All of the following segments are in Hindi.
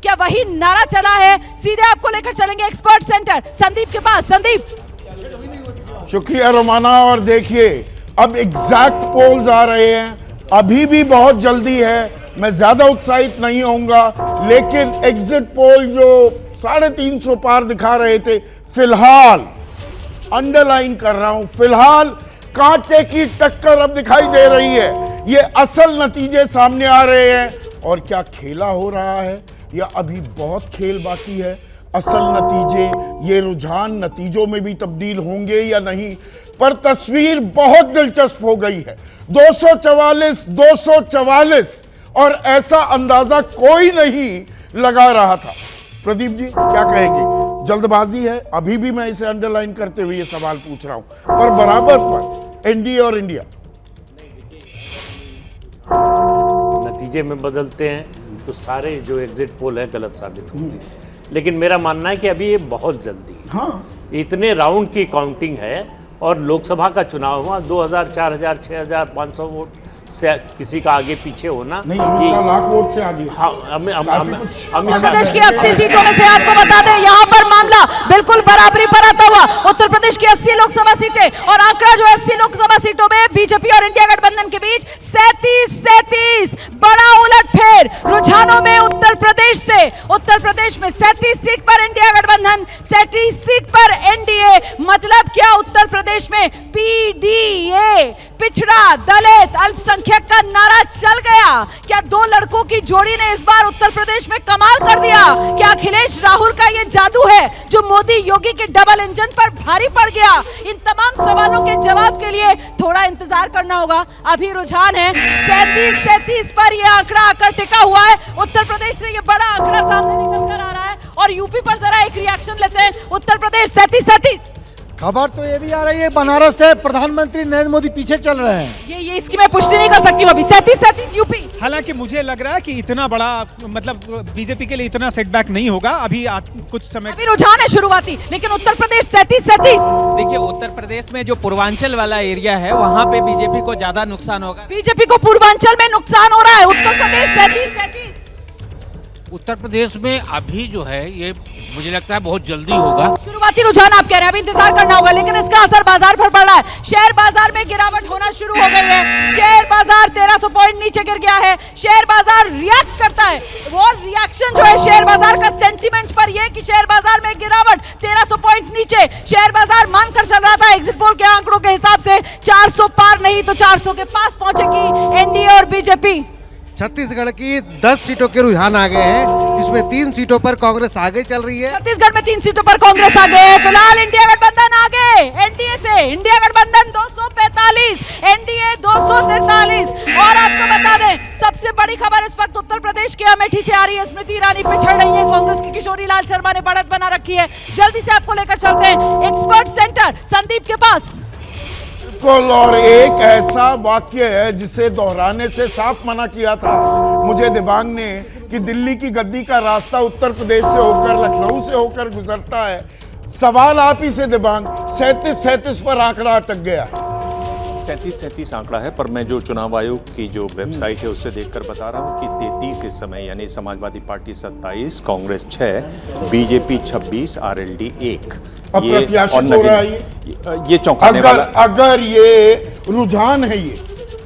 क्या वही नारा चला है? सीधे आपको लेकर चलेंगे एक्सपर्ट सेंटर संदीप के पास। संदीप। शुक्रिया रोमाना। और देखिए अब एग्जैक्ट पोल्स आ रहे हैं, अभी भी बहुत जल्दी है, मैं ज्यादा उत्साहित नहीं होऊंगा, लेकिन एग्जिट पोल जो 350 पार दिखा रहे थे, फिलहाल अंडरलाइन कर रहा हूं, फिलहाल कांटे की टक्कर अब दिखाई दे रही है। ये असल नतीजे सामने आ रहे हैं। और क्या खेला हो रहा है या अभी बहुत खेल बाकी है? असल नतीजे, ये रुझान नतीजों में भी तब्दील होंगे या नहीं, पर तस्वीर बहुत दिलचस्प हो गई है। 244 और ऐसा अंदाजा कोई नहीं लगा रहा था। प्रदीप जी क्या कहेंगे? जल्दबाजी है? अभी भी मैं इसे अंडरलाइन करते हुए ये सवाल पूछ रहा हूं, पर बराबर पर एनडीए और इंडिया नतीजे में बदलते हैं तो सारे जो एग्जिट पोल है गलत साबित होंगे। लेकिन मेरा मानना है कि अभी ये बहुत जल्दी है। हाँ, इतने राउंड की काउंटिंग है और लोकसभा का चुनाव हुआ 2000, 4000, 6000, 500 वोट से किसी का आगे पीछे होना नहीं, अमित शाह लाख वोट से आगे। हाँ, उत्तर प्रदेश की 80 सीटों में से आपको बता दें यहाँ पर मामला बिल्कुल बराबरी पर आता हुआ। उत्तर प्रदेश की 80 लोकसभा सीटें और आंकड़ा जो 80 लोकसभा सीटों में बीजेपी और इंडिया गठबंधन के बीच 37 बड़ा उलटफेर रुझानों में। उत्तर प्रदेश में 37 सीट पर इंडिया गठबंधन, 37 सीट पर एनडीए। मतलब क्या? उत्तर प्रदेश में पीडीए, पिछड़ा, दलित, अल्पसंख्यक का नारा चल गया। क्या दो लड़कों की जोड़ी ने इस बार उत्तर प्रदेश में कमाल कर दिया? क्या अखिलेश राहुल का ये जादू है जो मोदी योगी के डबल इंजन पर भारी पड़ गया? इन तमाम सवालों के जवाब के लिए थोड़ा इंतजार करना होगा। अभी रुझान है 37 पर यह आंकड़ा आकर टिका हुआ है। उत्तर प्रदेश से ये बड़ा आंकड़ा सामने निकल कर आ रहा है। और यूपी पर जरा एक रिएक्शन लेते हैं। उत्तर प्रदेश 37। खबर तो ये भी आ रही है बनारस से प्रधानमंत्री नरेंद्र मोदी पीछे चल रहे हैं। ये इसकी मैं पुष्टि नहीं कर सकती हूँ अभी। 37 यूपी। हालांकि मुझे लग रहा है कि इतना बड़ा मतलब बीजेपी के लिए इतना सेटबैक नहीं होगा अभी कुछ समय। अभी रुझान है शुरुआती, लेकिन उत्तर प्रदेश 37। देखिए उत्तर प्रदेश में जो पूर्वांचल वाला एरिया है वहाँ पे बीजेपी को ज्यादा नुकसान होगा। बीजेपी को पूर्वांचल में नुकसान हो रहा है। उत्तर प्रदेश 37। उत्तर प्रदेश में अभी जो है ये मुझे लगता है बहुत जल्दी होगा। शुरुआती रुझान आप कह रहे हैं, अभी इंतजार करना होगा, लेकिन इसका असर बाजार पर पड़ रहा है। शेयर बाजार में गिरावट होना शुरू हो गई है। शेयर बाजार 1300 पॉइंट नीचे गिर गया है। शेयर बाजार रिएक्ट करता है। वो रिएक्शन जो है शेयर बाजार का सेंटीमेंट पर यह कि शेयर बाजार में गिरावट 1300 पॉइंट नीचे शेयर बाजार मानकर चल रहा था। एग्जिट पोल के आंकड़ों के हिसाब से 400 पार नहीं तो 400 के पास पहुंचेगी एनडीए और बीजेपी। छत्तीसगढ़ की 10 सीटों के रुझान आ गए हैं, जिसमें 3 सीटों पर कांग्रेस आगे चल रही है। छत्तीसगढ़ में 3 सीटों पर कांग्रेस आगे। फिलहाल इंडिया गठबंधन आगे एनडीए से। इंडिया गठबंधन 245, एनडीए 243। और आपको बता दें सबसे बड़ी खबर इस वक्त उत्तर प्रदेश के अमेठी से आ रही है। स्मृति ईरानी पिछड़ रही है। कांग्रेस की किशोरी लाल शर्मा ने बढ़त बना रखी है। जल्दी से आपको लेकर चलते हैं एक्सपर्ट सेंटर संदीप के पास। और एक ऐसा वाक्य है जिसे दोहराने से साफ मना किया था मुझे दिबांग ने कि दिल्ली की गद्दी का रास्ता उत्तर प्रदेश से होकर लखनऊ से होकर गुजरता है। सवाल आप ही से दिबांग, 37 पर आंकड़ा अटक गया। 37 आंकड़ा है, पर मैं जो चुनाव आयोग की जो वेबसाइट है उससे देखकर बता रहा हूँ कि 33 इस समय, यानी Samajwadi party 27, Congress 6, BJP 26, RLD 1। अप्रत्याशित हो रहा है ये चौंकाने वाला। अगर ये रुझान है, ये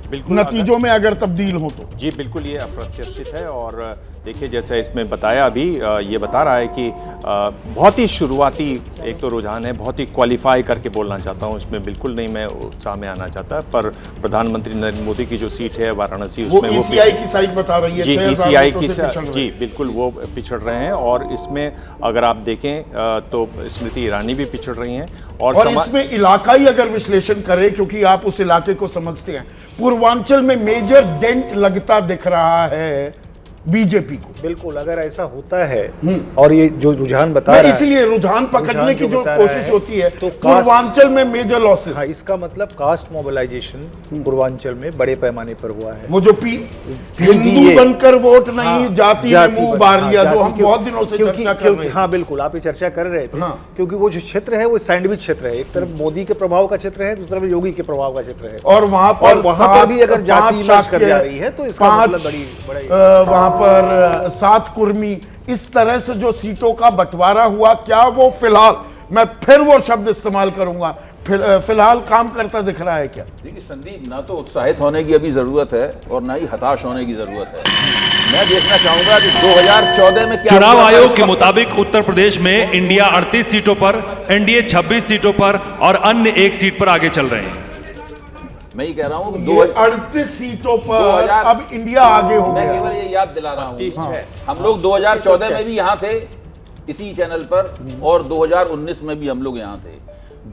बिल्कुल नतीजों में अगर तब्दील हो तो जी बिल्कुल ये अप्रत्याशित है। और देखिए जैसा इसमें बताया अभी, ये बता रहा है कि बहुत ही शुरुआती एक तो रुझान है, बहुत ही क्वालिफाई करके बोलना चाहता हूँ, इसमें बिल्कुल नहीं मैं उत्साह में आना चाहता, पर प्रधानमंत्री नरेंद्र मोदी की जो सीट है वाराणसी, उसमें वो ईसीआई की साइट बता रही है। जी ईसीआई की जी बिल्कुल वो पिछड़ रहे हैं। और इसमें अगर आप देखें तो स्मृति ईरानी भी पिछड़ रही हैं। और इसमें इलाकाई अगर विश्लेषण करें, क्योंकि आप उस इलाके को समझते हैं, पूर्वांचल में मेजर डेंट लगता दिख रहा है बीजेपी को। बिल्कुल, अगर ऐसा होता है और ये जो रुझान बता रहा है, इसलिए रुझान पकड़ने की जो कोशिश होती है तो पूर्वांचल में मेजर लॉसेस। हाँ, इसका मतलब कास्ट मोबिलाइजेशन पूर्वांचल में बड़े पैमाने पर हुआ है। वो जो हिंदू बनकर वोट नहीं, जाति ने मुंह बार लिया, जो हम बहुत दिनों से चर्चा कर रहे हैं। हाँ बिल्कुल, आप ये चर्चा कर रहे थे। क्योंकि वो जो क्षेत्र है वो सैंडविच क्षेत्र है। एक तरफ मोदी के प्रभाव का क्षेत्र है, दूसरी तरफ योगी के प्रभाव का क्षेत्र है। और वहां पर भी अगर जाति इमर्ज कर जा रही है तो इसका मतलब वहां पर 7 कुर्मी, इस तरह से जो सीटों का बंटवारा हुआ, क्या वो फिलहाल, मैं फिर वो शब्द इस्तेमाल करूंगा, फिलहाल काम करता दिख रहा है क्या? देखिए संदीप, ना तो उत्साहित होने की अभी जरूरत है और ना ही हताश होने की जरूरत है। मैं देखना चाहूंगा कि 2014 में क्या चुनाव आयोग के मुताबिक उत्तर प्रदेश में इंडिया 38 सीटों पर, एनडीए 26 सीटों पर और अन्य 1 सीट पर आगे चल रहे हैं। मैं ये कह रहा हूँ 38 सीटों पर अब इंडिया आगे हो गया। मैं केवल ये याद दिला रहा हूँ, हम लोग 2014 में भी यहाँ थे इसी चैनल पर, और 2019 में भी हम लोग यहाँ थे।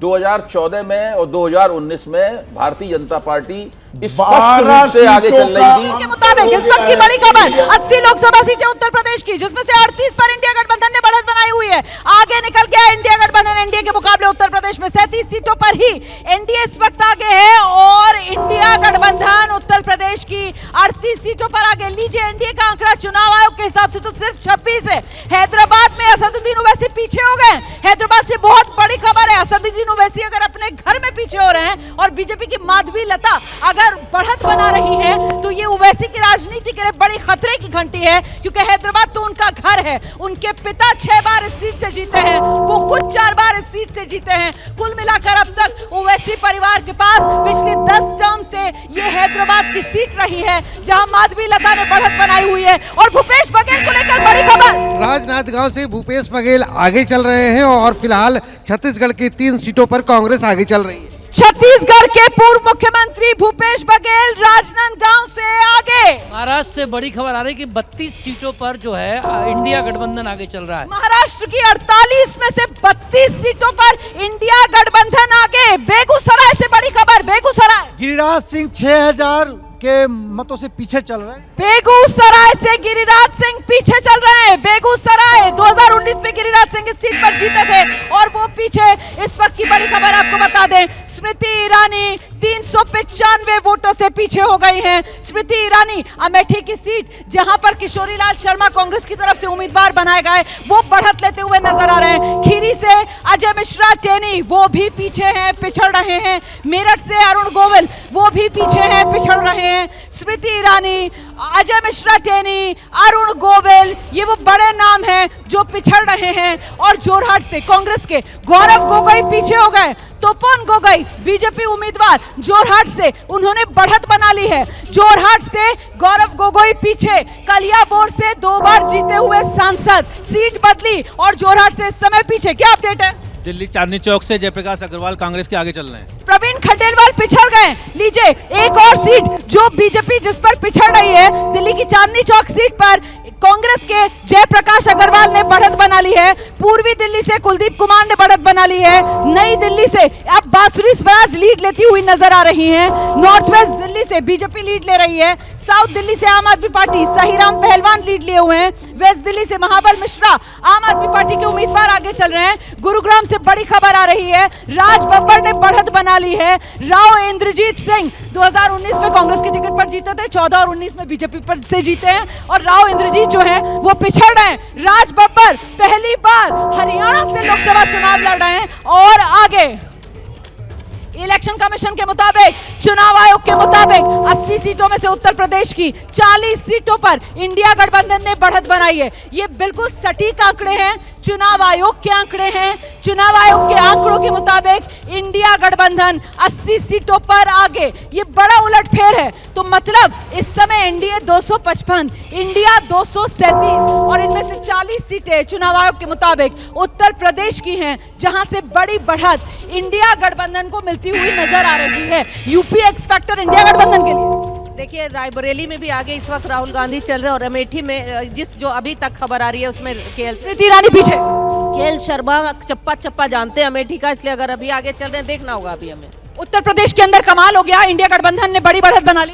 2014 में और 2019 में भारतीय जनता पार्टी स्पष्ट रूप से आगे चल रही थी। के मुताबिक इस वक्त की बड़ी खबर 80 लोकसभा सीटें उत्तर प्रदेश की, जिसमें से 38 पर इंडिया गठबंधन ने बढ़त बनाई हुई है। आगे निकल गया इंडिया गठबंधन। एनडीए के मुकाबले उत्तर प्रदेश में 37 सीटों पर ही एनडीए इस वक्त आगे है और इंडिया गठबंधन उत्तर प्रदेश की 38 सीटों पर आगे। लीजिए एनडीए का आंकड़ा चुनाव आयोग के हिसाब से तो सिर्फ 26 है। हैदराबाद में असदुद्दीन ओवैसी पीछे हो गए। हैदराबाद से बहुत बड़ी खबर है, असदुद्दीन ओवैसी अगर अपने घर में पीछे हो रहे हैं और बीजेपी की माधवी लता अगर बढ़त बना रही है तो ये ओवैसी की राजनीति के लिए बड़ी खतरे की घंटी है, क्योंकि हैदराबाद तो उनका घर है। उनके पिता 6 बार इस सीट से जीते हैं, वो खुद 4 बार इस सीट से जीते हैं। कुल मिलाकर अब तक ओवैसी परिवार के पास पिछली 10 टर्म से ये हैदराबाद की सीट रही है जहां माधवी लता ने बढ़त बनाई हुई है। और भूपेश बघेल को लेकर बड़ी खबर, राजनांदगांव से भूपेश बघेल आगे चल रहे हैं और फिलहाल छत्तीसगढ़ की 3 सीटों पर कांग्रेस आगे चल रही है। छत्तीसगढ़ के पूर्व मुख्यमंत्री भूपेश बघेल राजनांदगांव से आगे। महाराष्ट्र से बड़ी खबर आ रही कि 32 सीटों पर जो है इंडिया गठबंधन आगे चल रहा है। महाराष्ट्र की 48 में से 32 सीटों पर इंडिया गठबंधन आगे। बेगूसराय से बड़ी खबर, बेगूसराय गिरिराज सिंह 6000 के मतों से पीछे चल रहे हैं। बेगूसराय से गिरिराज सिंह पीछे चल रहे हैं। बेगूसराय 2019 में गिरिराज सिंह इस सीट पर जीते थे और वो पीछे। इस वक्त की बड़ी खबर आपको बता दें, स्मृति ईरानी 395 वोटों से पीछे हो गई हैं। स्मृति ईरानी अमेठी की सीट जहां पर किशोरीलाल शर्मा कांग्रेस की तरफ से उम्मीदवार बनाए गए, वो बढ़त लेते हुए नजर आ रहे हैं। खीरी से अजय मिश्रा टेनी वो भी पीछे हैं, पिछड़ रहे हैं। मेरठ से अरुण गोविल वो भी पीछे हैं, पिछड़ रहे हैं। स्मृति ईरानी, अजय मिश्रा टेनी, अरुण गोविल, ये वो बड़े नाम हैं जो पिछड़ रहे हैं। और जोरहाट से कांग्रेस के गौरव गोगोई पीछे हो गए। तोपोन गोगोई बीजेपी उम्मीदवार जोरहाट से, उन्होंने बढ़त बना ली है। जोरहाट से गौरव गोगोई पीछे। कलियाबोर से 2 बार जीते हुए सांसद, सीट बदली और जोरहाट से इस समय पीछे। क्या अपडेट है? दिल्ली चांदनी चौक से जयप्रकाश अग्रवाल कांग्रेस के आगे चल रहे हैं। प्रवीण खंडेलवाल पिछड़ गए। लीजिए एक और सीट जो बीजेपी जिस पर पिछड़ रही है, दिल्ली की चांदनी चौक सीट पर कांग्रेस के जयप्रकाश अग्रवाल ने बढ़त बना ली है। पूर्वी दिल्ली से कुलदीप कुमार ने बढ़त बना ली है। नई दिल्ली से अब बांसुरी स्वराज लीड लेती हुई नजर आ रही हैं। नॉर्थ वेस्ट दिल्ली से बीजेपी लीड ले रही है। साउथ दिल्ली से आम आदमी पार्टी सहीराम पहलवान लीड लिए हुए हैं। वेस्ट दिल्ली से महाबल मिश्रा आम आदमी पार्टी के उम्मीदवार आगे चल रहे हैं। गुरुग्राम से बड़ी खबर आ रही है, राज बब्बर ने बढ़त बना ली है। राव इंद्रजीत सिंह 2019 में कांग्रेस के टिकट पर जीते थे, 14 और 19 में बीजेपी पर से जीते हैं और राव इंद्रजीत जो है वो पिछड़ रहे हैं। राज बब्बर पहली बार हरियाणा से लोकसभा चुनाव लड़ रहे हैं और आगे। इलेक्शन कमीशन के मुताबिक, चुनाव आयोग के मुताबिक 80 सीटों में से उत्तर प्रदेश की 40 सीटों पर इंडिया गठबंधन ने बढ़त बनाई है। ये बिल्कुल सटीक आंकड़े हैं, चुनाव आयोग के आंकड़े हैं। चुनाव आयोग के आंकड़ों के मुताबिक इंडिया गठबंधन 80 सीटों पर आगे। ये बड़ा उलटफेर है। तो मतलब इस समय एनडीए 255, इंडिया 237 और इनमें से 40 सीटें चुनाव आयोग के मुताबिक उत्तर प्रदेश की हैं, जहां से बड़ी बढ़त इंडिया गठबंधन को मिलती हुई नजर आ रही है। यूपी एक्स फैक्टर इंडिया गठबंधन के लिए। देखिए रायबरेली में भी आगे इस वक्त राहुल गांधी चल रहे हैं और अमेठी में जो अभी तक खबर आ रही है उसमें स्मृति ईरानी पीछे। केएल शर्मा चप्पा चप्पा जानते हैं अमेठी का, इसलिए अगर अभी आगे चल रहे हैं देखना होगा अभी हमें। उत्तर प्रदेश के अंदर कमाल हो गया, इंडिया गठबंधन ने बड़ी बढ़त बना ली।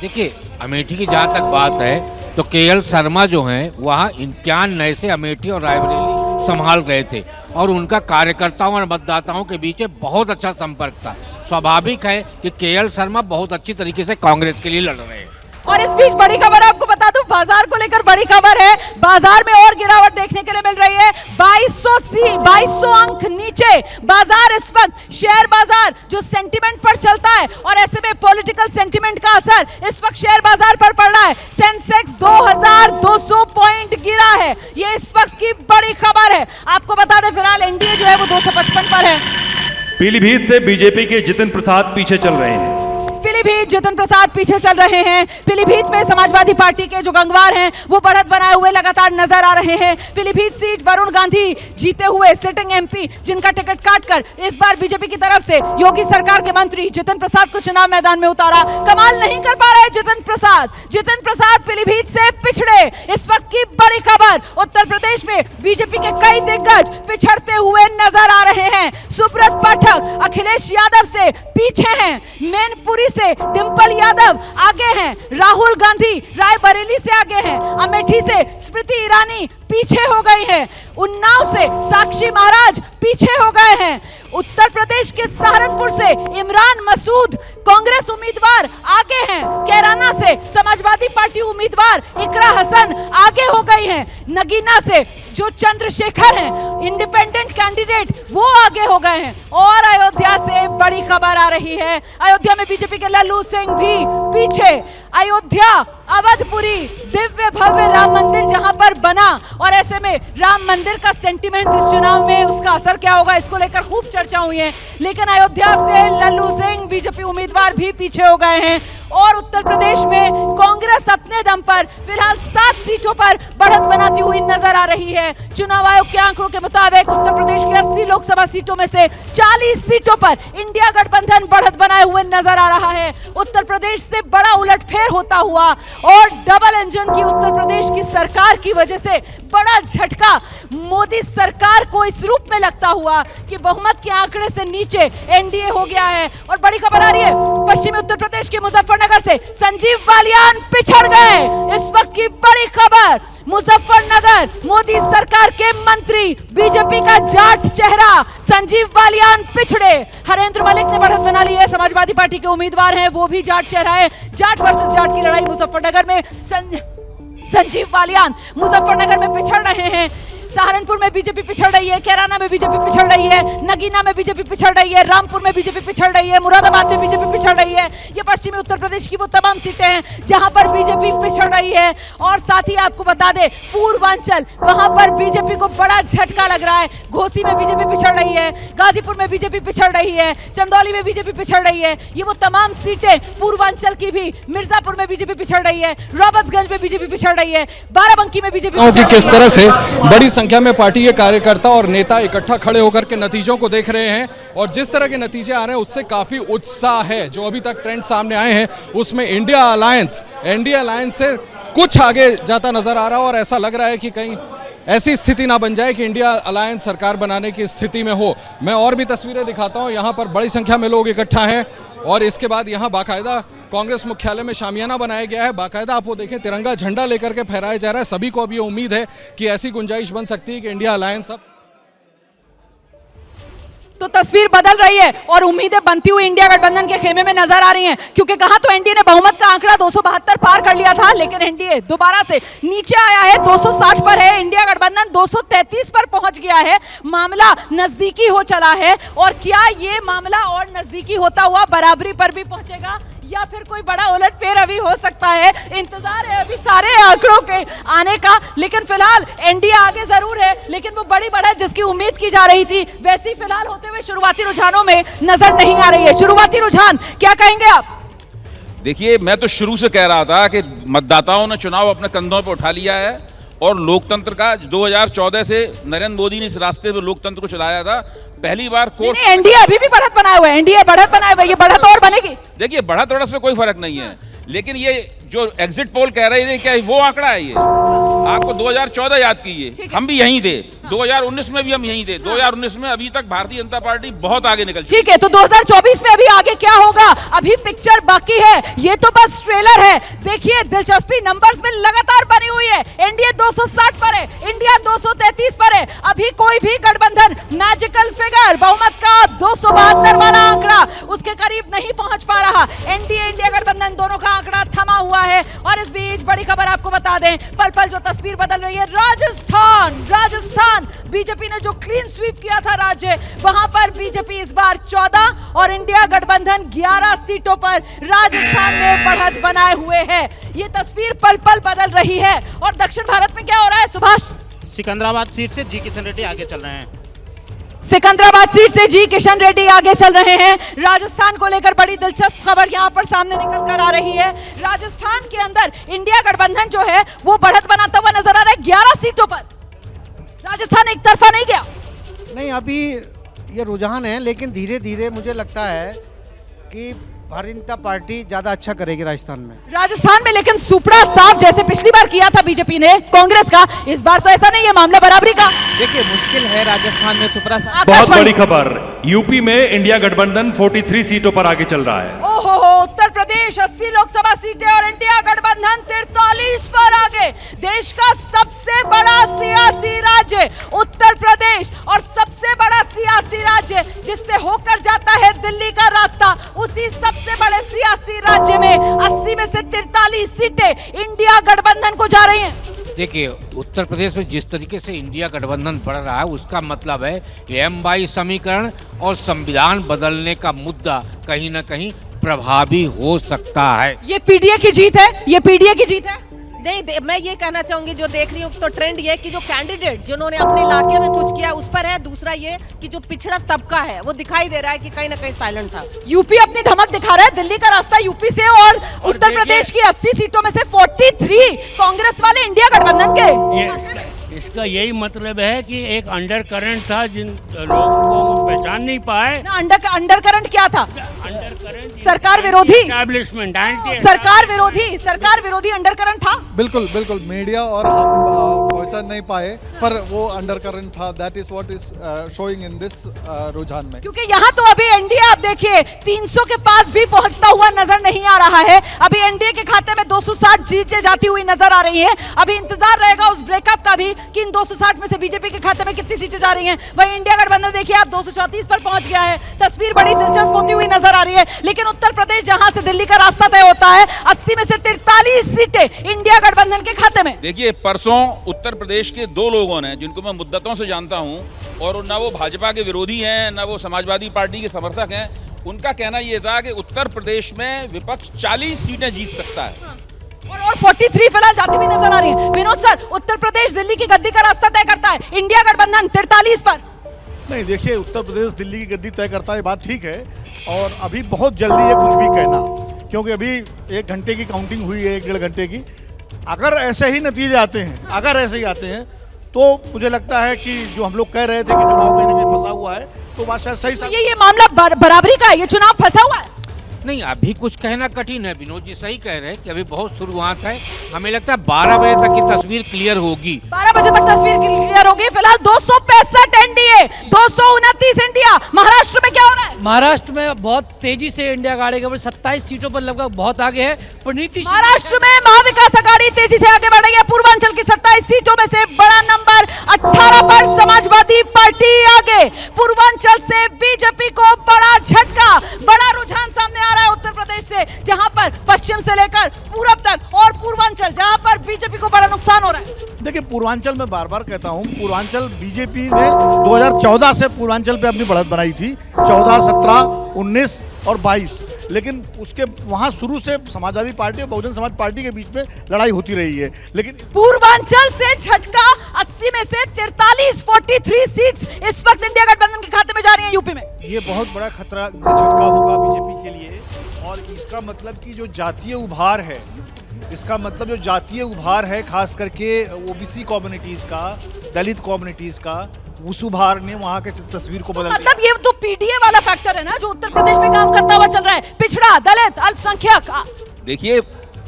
देखिए अमेठी की जहाँ तक बात है तो केएल शर्मा जो हैं वहाँ 51 नए से अमेठी और रायबरेली संभाल गए थे और उनका कार्यकर्ताओं और मतदाताओं के बीच बहुत अच्छा संपर्क था। स्वाभाविक है कि केएल शर्मा बहुत अच्छी तरीके से कांग्रेस के लिए लड़ रहे हैं। और इस बीच बड़ी खबर आपको बता दूं, बाजार को लेकर बड़ी खबर है। बाजार में और गिरावट देखने के लिए मिल रही है। 2200 अंक नीचे बाजार इस वक्त, शेयर बाजार जो सेंटिमेंट पर चलता है और ऐसे में पॉलिटिकल सेंटिमेंट का असर इस वक्त शेयर बाजार पर पड़ रहा है। सेंसेक्स 2200 पॉइंट गिरा है, ये इस वक्त की बड़ी खबर है। आपको बता दें फिलहाल एनडीए जो है वो 255 पर है। पीलीभीत से बीजेपी के जितिन प्रसाद पीछे चल रहे हैं। पीलीभीत जितिन प्रसाद पीछे चल रहे हैं। पीलीभीत में समाजवादी पार्टी के जो गंगवार हैं वो बढ़त बनाए हुए लगातार नजर आ रहे हैं। पीलीभीत सीट वरुण गांधी जीते हुए सिटिंग एमपी, जिनका टिकट काटकर इस बार बीजेपी की तरफ से योगी सरकार के मंत्री जितिन प्रसाद को चुनाव मैदान में उतारा। कमाल नहीं कर पा रहे जितिन प्रसाद। जितिन प्रसाद पीलीभीत से पिछड़े, इस वक्त की बड़ी खबर। उत्तर प्रदेश में बीजेपी के कई दिग्गज पिछड़ते हुए नजर आ रहे हैं। सुब्रत पाठक अखिलेश यादव से पीछे हैं, मैनपुरी से डिंपल यादव आगे हैं, राहुल गांधी रायबरेली से आगे हैं, अमेठी से स्मृति ईरानी पीछे हो गई है, उन्नाव से साक्षी महाराज पीछे हो गए हैं। उत्तर प्रदेश के सहारनपुर से इमरान मसूद कांग्रेस उम्मीदवार आगे हैं। कैराना से समाजवादी पार्टी उम्मीदवार इकरा हसन आगे हो गई हैं। नगीना से जो चंद्रशेखर हैं इंडिपेंडेंट कैंडिडेट वो आगे हो गए हैं। और अयोध्या से बड़ी खबर आ रही है, अयोध्या में बीजेपी के लल्लू सिंह भी पीछे। अयोध्या अवधपुरी दिव्य भव्य राम मंदिर जहां पर बना, और ऐसे में राम मंदिर का सेंटिमेंट इस चुनाव में उसका असर क्या होगा इसको लेकर खूब चर्चा हुई है। लेकिन अयोध्या से लल्लू सिंह बीजेपी उम्मीदवार भी पीछे हो गए हैं। और उत्तर प्रदेश में कांग्रेस अपने दम पर फिलहाल 7 सीटों पर बढ़त बनाती हुई नजर आ रही है। चुनाव आयोग के आंकड़ों के मुताबिक उत्तर प्रदेश की 80 लोकसभा सीटों में से 40 सीटों पर इंडिया गठबंधन बढ़त बनाए हुए नजर आ रहा है। उत्तर प्रदेश से बड़ा उलटफेर होता हुआ और डबल इंजन की उत्तर प्रदेश की सरकार की वजह से बड़ा झटका मोदी सरकार को इस रूप में लगता हुआ कि बहुमत के आंकड़े से नीचे एनडीए हो गया है। और बड़ी खबर आ रही है पश्चिमी उत्तर प्रदेश के मुजफ्फरनगर से संजीव बालियान पिछड़ गए। इस वक्त की बड़ी खबर, मुजफ्फरनगर मोदी सरकार के मंत्री बीजेपी का जाट चेहरा संजीव बालियान पिछड़े। हरेंद्र मलिक ने बढ़त बना ली है, समाजवादी पार्टी के उम्मीदवार हैं, वो भी जाट चेहरा है। जाट वर्सेस जाट की लड़ाई मुजफ्फरनगर में, संजीव बालियान मुजफ्फरनगर में पिछड़ रहे हैं। सहारनपुर में बीजेपी पिछड़ रही है, कैराना में बीजेपी पिछड़ रही है, नगीना में बीजेपी पिछड़ रही है, रामपुर में बीजेपी पिछड़ रही है, मुरादाबाद में बीजेपी पिछड़ रही है। ये पश्चिमी उत्तर प्रदेश की वो तमाम सीटें हैं जहां पर बीजेपी पिछड़ रही है। और साथ ही आपको बता दें पूर्वांचल, वहां पर बीजेपी को बड़ा झटका लग रहा है। घोसी में बीजेपी पिछड़ रही है, गाजीपुर में बीजेपी पिछड़ रही है, चंदौली में बीजेपी पिछड़ रही है। ये वो तमाम सीटें पूर्वांचल की भी, मिर्जापुर में बीजेपी पिछड़ रही है, रॉबर्ट्सगंज में बीजेपी पिछड़ रही है, बाराबंकी में बीजेपी। किस तरह से बड़ी संख्या में पार्टी के कार्यकर्ता और नेता इकट्ठा खड़े होकर के नतीजों को देख रहे हैं, और जिस तरह के नतीजे आ रहे हैं उससे काफी उत्साह है। जो अभी तक ट्रेंड सामने आए हैं उसमें इंडिया अलायंस, एनडीए अलायंस से कुछ आगे जाता नजर आ रहा है। और ऐसा लग रहा है कि कहीं ऐसी स्थिति ना बन जाए कि इंडिया अलायंस सरकार बनाने की स्थिति में हो। मैं और भी तस्वीरें दिखाता हूं, यहाँ पर बड़ी संख्या में लोग इकट्ठा हैं। और इसके बाद यहाँ बाकायदा कांग्रेस मुख्यालय में शामियाना बनाया गया है, बाकायदा आप वो देखें तिरंगा झंडा लेकर के फहराया जा रहा है। सभी को अब ये उम्मीद है कि ऐसी गुंजाइश बन सकती है कि इंडिया अलायंस अब तो तस्वीर बदल रही है और उम्मीदें बनती हुई इंडिया गठबंधन के खेमे में नजर आ रही हैं। क्योंकि कहा तो एनडीए ने बहुमत का आंकड़ा 272 पार कर लिया था, लेकिन एनडीए दोबारा से नीचे आया है, 260 पर है। इंडिया गठबंधन 233 पर पहुंच गया है। मामला नजदीकी हो चला है। और क्या ये मामला और नजदीकी होता हुआ बराबरी पर भी पहुंचेगा या फिर कोई बड़ा उलटफेर अभी हो सकता है? इंतजार है अभी सारे आंकड़ों के आने का। लेकिन फिलहाल एनडीए आगे जरूर है, लेकिन वो बड़ी बढ़त जिसकी उम्मीद की जा रही थी वैसी फिलहाल होते हुए शुरुआती रुझानों में नजर नहीं आ रही है। शुरुआती रुझान क्या कहेंगे आप? देखिए, मैं तो शुरू से कह रहा था कि मतदाताओं ने चुनाव अपने कंधों पर उठा लिया है और लोकतंत्र का 2014 से नरेंद्र मोदी ने इस रास्ते पर लोकतंत्र को चलाया था। पहली बार कोर्ट, एनडीए अभी भी बढ़त बनाए हुए, एनडीए बढ़त बनाए हुए, ये बढ़त और बनेगी। देखिए, बढ़त बढ़त से कोई फर्क नहीं है, लेकिन ये जो एग्जिट पोल कह रहे थे क्या वो आंकड़ा है? ये आपको 2014 याद कीजिए, हम भी यहीं थे, 2019 में भी हम यहीं थे। 2019 में अभी तक भारतीय जनता पार्टी बहुत आगे निकल चुकी है। ठीक है, तो 2024 में अभी आगे क्या होगा? अभी पिक्चर बाकी है, ये तो बस ट्रेलर है। देखिए दिलचस्पी नंबर्स में लगातार बनी हुई है। एनडीए 260 पर है, इंडिया 200 233 पर है। अभी कोई भी गठबंधन मैजिकल फिगर बहुमत का 272 वाला आंकड़ा उसके करीब नहीं पहुंच पा रहा। एनडीए इंडिया गठबंधन दोनों का आंकड़ा थमा हुआ है। और इस बीच बड़ी खबर आपको बता दें, पल पल जो तस्वीर बदल रही है, राजस्थान बीजेपी ने जो क्लीन स्वीप किया था राज्य, वहां पर बीजेपी इस बार 14 और इंडिया गठबंधन 11 सीटों पर राजस्थान में बढ़त बनाए हुए है। ये तस्वीर पल पल बदल रही है। और दक्षिण भारत में क्या हो रहा है सुभाष? सिकंदराबाद सीट से जी किशन रेड्डी आगे चल रहे हैं। सिकंदराबाद सीट से जी किशन रेड्डी आगे चल रहे हैं। राजस्थान को लेकर बड़ी दिलचस्प खबर यहां पर सामने निकल कर आ रही है। राजस्थान के अंदर इंडिया गठबंधन जो है वो बढ़त बनाता हुआ नजर आ रहा है 11 सीटों पर। राजस्थान एक तरफा नहीं गया। नहीं, अभी ये रुझान है, लेकिन धीरे धीरे मुझे लगता है कि भारतीय जनता पार्टी ज्यादा अच्छा करेगी राजस्थान में। लेकिन सुपड़ा साफ जैसे पिछली बार किया था बीजेपी ने कांग्रेस का, इस बार तो ऐसा नहीं है, मामला बराबरी का। देखिए मुश्किल है राजस्थान में सुपड़ा साफ। बहुत बड़ी खबर, यूपी में इंडिया गठबंधन 43 सीटों पर आगे चल रहा है। ओहो, उत्तर प्रदेश 80 लोकसभा सीटें और इंडिया गठबंधन 43 पर आगे। देश का सबसे बड़ा सियासी राज्य उत्तर प्रदेश और सबसे बड़ा सियासी राज्य जिससे होकर जाता है दिल्ली का रास्ता, उसी सबसे बड़े सियासी राज्य में 80 में से 43 सीटें इंडिया गठबंधन को जा रही हैं। देखिए उत्तर प्रदेश में जिस तरीके से इंडिया गठबंधन बढ़ रहा है उसका मतलब है एम-22 समीकरण और संविधान बदलने का मुद्दा कहीं ना कहीं प्रभावी हो सकता है। ये पीडीए की जीत है। नहीं मैं ये कहना चाहूंगी, जो देख रही हूँ तो ट्रेंड ये कि जो कैंडिडेट जिन्होंने अपने इलाके में कुछ किया उस पर है। दूसरा ये कि जो पिछड़ा तबका है वो दिखाई दे रहा है कि कहीं ना कहीं साइलेंट था। यूपी अपनी धमक दिखा रहा है, दिल्ली का रास्ता यूपी से और उत्तर प्रदेश की 80 सीटों में से 43 कांग्रेस वाले इंडिया गठबंधन के। इसका यही मतलब है कि एक अंडर करंट था जिन लोगों को पहचान नहीं पाए। अंडर करंट क्या था? सरकार विरोधी अंडर करंट था। बिल्कुल मीडिया और हम पहचान नहीं पाए, पर वो अंडर करंट था। That is what is showing in this रुझान में। क्योंकि यहाँ तो अभी एनडीए आप देखिए 300 के पास भी पहुंचता हुआ नजर नहीं आ रहा है। अभी एनडीए के खाते में 260 जीतें जाती हुई नजर आ रही है। अभी इंतजार रहेगा उस ब्रेकअप का भी कि इन 260 में से बीजेपी के खाते में कितनी सीटें जा रही हैं। वहीं इंडिया गठबंधन देखिए आप 234 पर पहुंच गया है। तस्वीर बड़ी दिलचस्प होती हुई नजर आ रही है। लेकिन उत्तर प्रदेश जहां से दिल्ली का रास्ता तय होता है, 80 में से 43 सीटें इंडिया गठबंधन के खाते में। देखिए परसों उत्तर प्रदेश के दो लोगों ने, जिनको मैं मुद्दतों से जानता हूं और ना वो भाजपा के विरोधी हैं ना वो समाजवादी पार्टी के समर्थक हैं, उनका कहना यह था कि उत्तर प्रदेश में विपक्ष 40 सीटें जीत सकता है और 43 फिलहाल जाती हुई नजर आ रही है। विनोद सर, उत्तर प्रदेश दिल्ली की गद्दी का रास्ता तय करता है, इंडिया गठबंधन 43 पर। नहीं देखिए, उत्तर प्रदेश दिल्ली की गद्दी तय करता है, बात ठीक है। और अभी बहुत जल्दी है कुछ भी कहना, क्योंकि अभी 1 घंटे की काउंटिंग हुई है, 1-1.5 घंटे की। अगर ऐसे ही नतीजे आते हैं तो मुझे लगता है कि जो हम लोग कह रहे थे कि चुनाव कहीं ना कहीं फंसा हुआ है, तो बात शायद सही। ये मामला बराबरी का है, ये चुनाव फंसा हुआ है। नहीं, अभी कुछ कहना कठिन है। विनोद जी सही कह रहे हैं कि अभी बहुत शुरुआत है। हमें लगता है 12 बजे तक की तस्वीर क्लियर होगी। 12 बजे तक तस्वीर क्लियर होगी। फिलहाल 265 एनडीए, 229 इंडिया। महाराष्ट्र में क्या हो रहा है? महाराष्ट्र में बहुत तेजी से इंडिया आघाड़ी के 27 सीटों पर लगभग बहुत आगे है। महाराष्ट्र में महाविकास आघाड़ी तेजी से आगे बढ़ रही है। पूर्वांचल की 27 सीटों में से बड़ा नंबर 18 पर समाजवादी पार्टी आगे। पूर्वांचल से बीजेपी को बड़ा झटका, बड़ा रुझान सामने आ रहा है उत्तर प्रदेश से, जहां पर पश्चिम से लेकर पूरब तक और पूर्वांचल जहां पर बीजेपी को बड़ा नुकसान हो रहा है। देखिए पूर्वांचल में बार बार कहता हूं, पूर्वांचल बीजेपी ने 2014 से पूर्वांचल पे अपनी बढ़त बनाई थी, 14, 17, 19 और 22। लेकिन उसके वहां शुरू से समाजवादी पार्टी और बहुजन समाज पार्टी के बीच में लड़ाई होती रही है। लेकिन पूर्वांचल से झटका, 80 में से 43 सीट्स इस वक्त इंडिया गठबंधन के खाते में जा रही हैं यूपी में। ये बहुत बड़ा खतरा झटका होगा बीजेपी के लिए। और इसका मतलब कि जो जातीय उभार है, खास करके ओबीसी कम्युनिटीज का, दलित कम्युनिटीज का, उस उभार ने वहां के तस्वीर को बदल दिया। मतलब ये तो पीडीए वाला फैक्टर है ना जो उत्तर प्रदेश में काम करता हुआ चल रहा है, पिछड़ा, दलित, अल्पसंख्यक। देखिए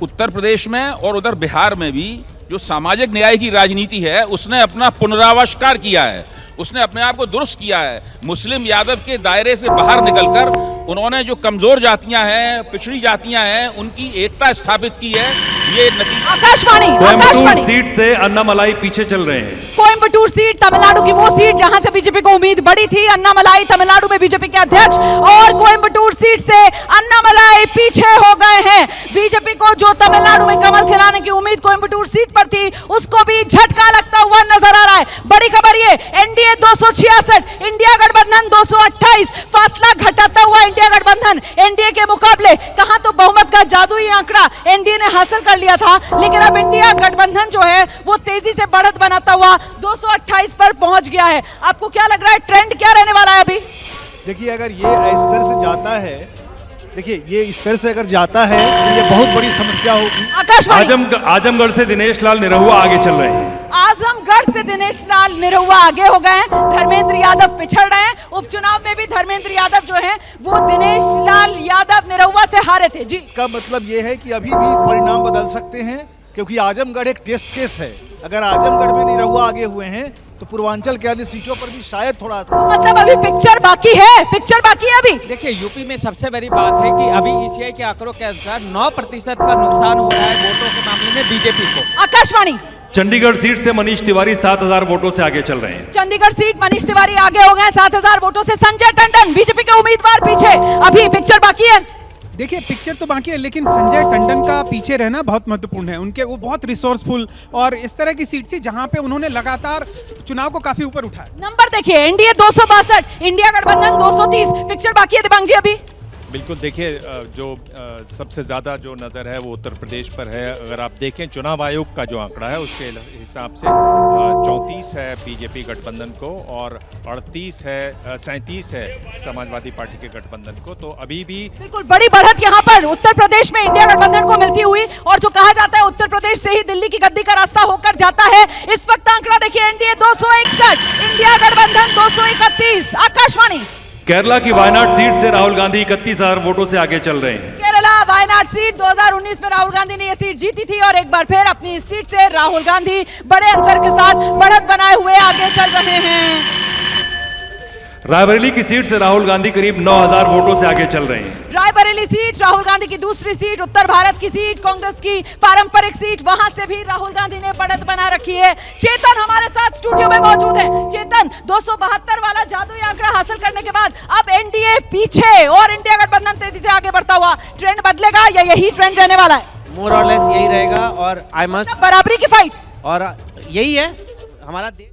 उत्तर प्रदेश में और उधर बिहार में भी जो सामाजिक न्याय की राजनीति है उसने अपना पुनराविष्कार किया है, उसने अपने आप को दुरुस्त किया है। मुस्लिम यादव के दायरे से बाहर निकलकर उन्होंने जो कमजोर जातियां हैं, पिछड़ी जातियां हैं, उनकी एकता स्थापित की है। ये नतीजा। आकाशवाणी कोयम्बटूर सीट से अन्नामलाई पीछे चल रहे हैं। कोयम्बटूर सीट तमिलनाडु की वो सीट जहां से बीजेपी को उम्मीद बड़ी थी। अन्नामलाई तमिलनाडु में बीजेपी के अध्यक्ष, और कोयम्बटूर सीट से अन्नामलाई पीछे हो गए हैं। बीजेपी को जो तमिलनाडु में कमल खिलाने की उम्मीद कोयम्बटूर सीट पर थी, उसको भी झटका लगता हुआ नजर आ रहा है। बड़ी खबर ये, एनडीए 266, इंडिया गठबंधन 228, फासला घटाता हुआ इंडिया गठबंधन एनडीए के मुकाबले। कहां तो बहुमत का जादुई आंकड़ा एनडीए ने हासिल कर लिया था, लेकिन अब इंडिया गठबंधन जो है वो तेजी से बढ़त बनाता हुआ 228 पर पहुंच गया है। आपको क्या लग रहा है, ट्रेंड क्या रहने वाला है अभी? देखिए, अगर ये इस तरह से जाता है, देखिए ये इस तरह से अगर जाता है तो ये बहुत बड़ी समस्या होगी। आकाशवाणी आजमगढ़ से दिनेश लाल निरहुआ आगे चल रहे हैं। आजमगढ़ से दिनेश लाल निरहुआ आगे हो गए हैं, धर्मेंद्र यादव पिछड़ रहे हैं। उपचुनाव में भी धर्मेंद्र यादव जो है वो दिनेश लाल यादव निरहुआ से हारे थे। जी, इसका मतलब ये है कि अभी भी परिणाम बदल सकते हैं, क्योंकि आजमगढ़ एक टेस्ट केस है। अगर आजमगढ़ में निरहुआ आगे हुए हैं तो पूर्वांचल के अन्य सीटों पर भी शायद थोड़ा सा, मतलब अभी पिक्चर बाकी है, पिक्चर बाकी है अभी। देखिए, यूपी में सबसे बड़ी बात है कि अभी ईसीआई के आंकड़ों के अनुसार 9% का नुकसान हो रहा है वोटों के मामले में बीजेपी को। आकाशवाणी चंडीगढ़ सीट से मनीष तिवारी 7000 वोटों से आगे चल रहे हैं। चंडीगढ़ सीट मनीष तिवारी आगे हो गए 7000 वोटों से। संजय टंडन बीजेपी के उम्मीदवार पीछे, अभी पिक्चर बाकी है। देखिए, पिक्चर तो बाकी है, लेकिन संजय टंडन का पीछे रहना बहुत महत्वपूर्ण है। उनके वो बहुत रिसोर्सफुल और इस तरह की सीट थी जहां पे उन्होंने लगातार चुनाव को काफी ऊपर उठाया। नंबर देखिए, एनडीए 262, इंडिया गठबंधन 230, पिक्चर बाकी है दिव्यांग जी अभी। बिल्कुल, देखिए जो सबसे ज़्यादा जो नज़र है वो उत्तर प्रदेश पर है। अगर आप देखें चुनाव आयोग का जो आंकड़ा है उसके हिसाब से 34 है बीजेपी गठबंधन को और 37 है समाजवादी पार्टी के गठबंधन को। तो अभी भी बिल्कुल बड़ी बढ़त यहाँ पर उत्तर प्रदेश में इंडिया गठबंधन को मिलती हुई, और जो कहा जाता है उत्तर प्रदेश से ही दिल्ली की गद्दी का रास्ता होकर जाता है। इस वक्त आंकड़ा देखिए, एनडीए 261, इंडिया गठबंधन 231। आकाशवाणी केरला की वायनाड सीट से राहुल गांधी 31000 वोटों से आगे चल रहे हैं। केरला वायनाड सीट 2019 में राहुल गांधी ने यह सीट जीती थी, और एक बार फिर अपनी इस सीट से राहुल गांधी बड़े अंतर के साथ बढ़त बनाए हुए आगे चल रहे हैं। रायबरेली की सीट से राहुल गांधी करीब 9000 वोटों से आगे चल रहे हैं। रायबरेली सीट राहुल गांधी की दूसरी सीट, उत्तर भारत की सीट, कांग्रेस की पारंपरिक सीट, वहां से भी राहुल गांधी ने बढ़त बना रखी है। चेतन हमारे साथ स्टूडियो में मौजूद है। चेतन, 272 वाला जादुई आंकड़ा हासिल करने के बाद अब एनडीए पीछे और इंडिया गठबंधन तेजी से आगे बढ़ता हुआ, ट्रेंड बदलेगा या यही ट्रेंड रहने वाला है? मोर और लेस यही रहेगा, और आई मस्ट बराबरी की फाइट, और यही है हमारा देश।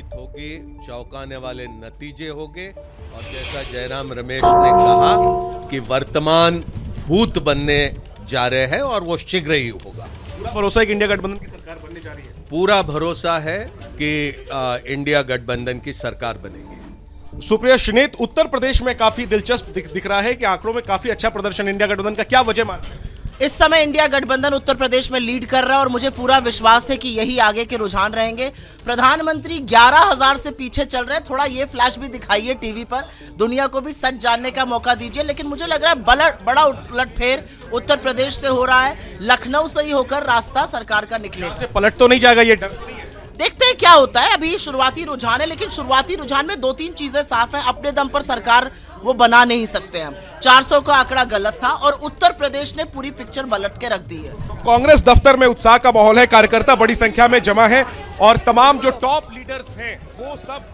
होगी, चौंकाने वाले नतीजे होंगे, और जैसा जयराम रमेश ने कहा कि वर्तमान भूत बनने जा रहे हैं और वो शीघ्र ही होगा। पूरा भरोसा है कि इंडिया गठबंधन की सरकार बनने जा रही है। पूरा भरोसा है कि इंडिया गठबंधन की सरकार बनेगी। सुप्रिया श्रीनेत, उत्तर प्रदेश में काफी दिलचस्प दिख रहा है कि आंकड़ों में काफी अच्छा प्रदर्शन इंडिया गठबंधन का, क्या वजह मानते हैं? इस समय इंडिया गठबंधन उत्तर प्रदेश में लीड कर रहा है, और मुझे पूरा विश्वास है कि यही आगे के रुझान रहेंगे। प्रधानमंत्री 11000 से पीछे चल रहे हैं। थोड़ा ये फ्लैश भी दिखाइए टीवी पर, दुनिया को भी सच जानने का मौका दीजिए। लेकिन मुझे लग रहा है बड़ा उलटफेर उत्तर प्रदेश से हो रहा है। लखनऊ से ही होकर रास्ता सरकार का निकलेगा। पलट तो नहीं जाएगा, ये डर नहीं है? देखते हैं क्या होता है। अभी शुरुआती रुझान है, लेकिन शुरुआती रुझान में 2-3 चीजें साफ हैं। अपने दम पर सरकार वो बना नहीं सकते हम। 400 का आंकड़ा गलत था, और उत्तर प्रदेश ने पूरी पिक्चर पलट के रख दी है। कांग्रेस दफ्तर में उत्साह का माहौल है, कार्यकर्ता बड़ी संख्या में जमा है, और तमाम जो टॉप लीडर्स हैं वो सब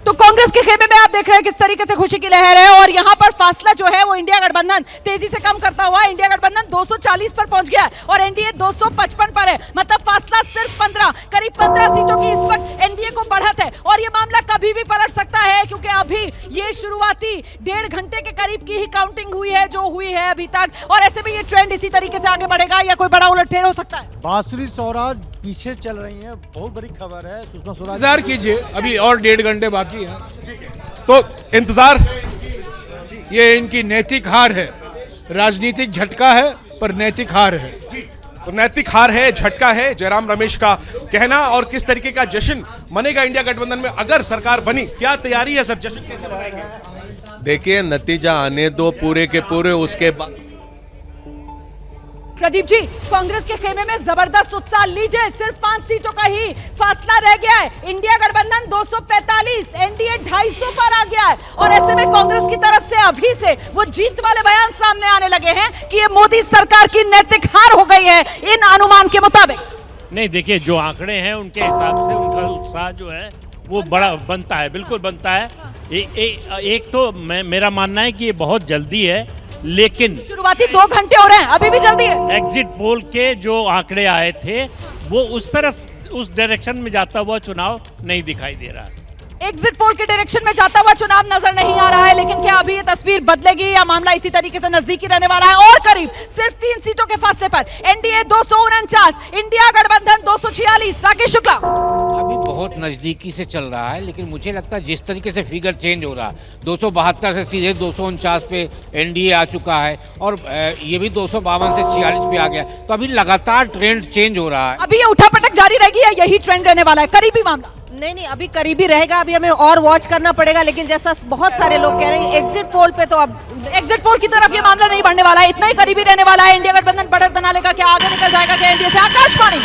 तो कांग्रेस के खेमे में आप देख रहे हैं किस तरीके से खुशी की लहर है, और यहां पर फासला जो है वो इंडिया गठबंधन तेजी से कम करता हुआ इंडिया गठबंधन 240 पर पहुंच गया है, और एनडीए 255 पर है। मतलब फासला सिर्फ 15, करीब 15 सीटों की इस वक्त एनडीए को बढ़त है, और ये मामला कभी भी पलट सकता है, क्योंकि अभी ये शुरुआती 1.5 घंटे के करीब की ही काउंटिंग हुई है जो हुई है अभी तक, और ऐसे में ये ट्रेंड इसी तरीके से आगे बढ़ेगा या कोई बड़ा उलटफेर हो सकता है। बांसुरी स्वराज पीछे चल रही है, बहुत बड़ी खबर है। सुषमा स्वराज, इंतजार कीजिए, अभी और 1.5 घंटे बाकी है, तो इंतजार। ये इनकी नैतिक हार है, राजनीतिक झटका है पर नैतिक हार है। तो नैतिक हार है, झटका है, जयराम रमेश का कहना। और किस तरीके का जश्न मनेगा इंडिया गठबंधन में अगर सरकार बनी, क्या तैयारी है सर, जश्न कैसे मनाएंगे? देखिए, नतीजा आने दो पूरे के पूरे, उसके बाद प्रदीप जी, कांग्रेस के खेमे में जबरदस्त उत्साह, लीजिए सिर्फ 5 सीटों का ही फासला रह गया है। इंडिया गठबंधन 245, एनडीए 250 पर आ गया है और ऐसे में कांग्रेस की तरफ से अभी से वो जीत वाले बयान सामने आने लगे हैं कि ये मोदी सरकार की नैतिक हार हो गई है इन अनुमान के मुताबिक। नहीं, देखिए जो आंकड़े हैं उनके हिसाब से उनका उत्साह जो है वो बड़ा बनता है, बिल्कुल बनता है। एक तो मेरा मानना है कि ये बहुत जल्दी है, लेकिन शुरुआती 2 घंटे हो रहे हैं, अभी भी जल्दी है। एग्जिट पोल के जो आंकड़े आए थे वो उस तरफ, उस डायरेक्शन में जाता हुआ चुनाव नहीं दिखाई दे रहा है। एग्जिट पोल के डायरेक्शन में जाता हुआ चुनाव नजर नहीं आ रहा है, लेकिन क्या अभी ये तस्वीर बदलेगी या मामला इसी तरीके से नजदीकी रहने वाला है? और करीब सिर्फ 3 सीटों के फासले पर एनडीए 249, इंडिया गठबंधन 246। राकेश शुक्ला, अभी बहुत नजदीकी से चल रहा है, लेकिन मुझे लगता है जिस तरीके से फिगर चेंज हो रहा है, 272 से सीधे 249 पे एनडीए आ चुका है और ये भी 252 से 46 पे आ गया, तो अभी लगातार ट्रेंड चेंज हो रहा है। अभी ये उठापटक जारी रहेगी या यही ट्रेंड रहने वाला है? करीबी मामला नहीं, अभी करीबी रहेगा, अभी हमें और वॉच करना पड़ेगा। लेकिन जैसा बहुत सारे लोग कह रहे हैं एग्जिट पोल पे, तो अब एग्जिट पोल की तरफ ये मामला नहीं बढ़ने वाला है, इतना ही करीबी रहने वाला है। इंडिया गठबंधन बढ़त बना लेगा क्या, आगे निकल जाएगा क्या एनडीए से? आकाशवाणी